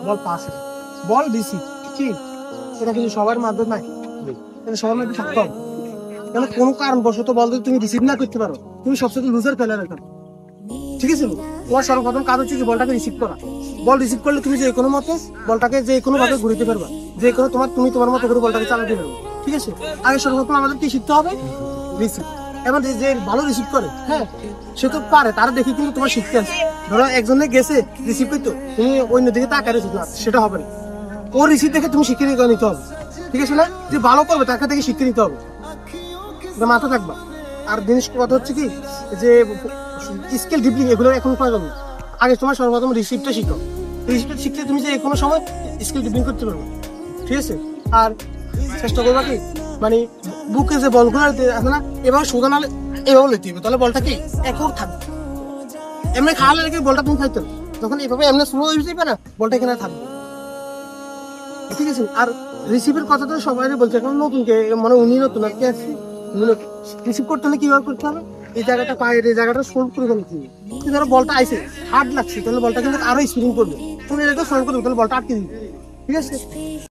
বল পাশে, ball receive, কি এটা কিন্তু সবার মাধ্যমে নাই, এটা সবার মধ্যে থাকতে হবে। তাহলে কোনো কারণবশত বল যদি তুমি রিসিভ না করতে পারো, তুমি সবসময় লুজার প্লেয়ার এখন, ঠিক আছে? তোমার সর্বপ্রথম কাজ হচ্ছে কি বলটাকে রিসিভ করা। বল রিসিভ করলে তুমি যে কোনো মতে বলটাকে যে কোনো ভাবে ঘুরিতে পারবা, যে কোনো তুমি তোমার মতো করে বলটাকে চালাতে পারবে, ঠিক আছে? আগে সর্বপ্রথম আমাদের কি শিখতে হবে? রিসিভ। এবং যে ভালো রিসিভ করে, হ্যাঁ, সে তো পারে, তারা দেখে কিন্তু তোমার শিখতে আছে। ধরো একজনে গেছে রিসিভ করতে, তুমি অন্য দিকে তাকায় রিসিভ না, সেটা হবে না। ও রিসিভ দেখে তুমি শিখে নিতে হবে, ঠিক আছে না? যে ভালো করবে তাকে থেকে শিখে নিতে হবে, এটা মাথা থাকবা। আর জিনিস কথা হচ্ছে কি, যে স্কিল ডিপলিং এগুলো এখন প্রয়োজন না। আগে তোমার সর্বপ্রথম রিসিভটা শিখো। রিসিভটা শিখতে তুমি যে কোনো সময় স্কিল ডিপলিং করতে পারবে, ঠিক আছে? আর চেষ্টা করবা কি, মানে বুকে যে বলগুলো আছে না, এবার সোজা নালে এভাবে লইতে হবে, তাহলে বলটা কি একর থাকবে। এমনি খাওয়ালে রেখে বলটা তুমি খাইতে হবে, যখন এভাবে এমনি স্লো হয়ে যাবে না, বলটা এখানে থাকবে, ঠিক আছে? আর রিসিভের কথা তো সবাই বলছে, কারণ নতুন কে মানে উনি নতুন আর কি আছে। রিসিভ করতে হলে কিভাবে করতে হবে, এই জায়গাটা পায়ের এই জায়গাটা সোল্ড করে ফেলতে হবে। ধরো বলটা আইছে, হার্ড লাগছে, তাহলে বলটা কিন্তু আরো স্পিনিং করবে, তুমি এটা সোল্ড করবে, তাহলে বলটা আটকে দিবে, ঠিক আছে?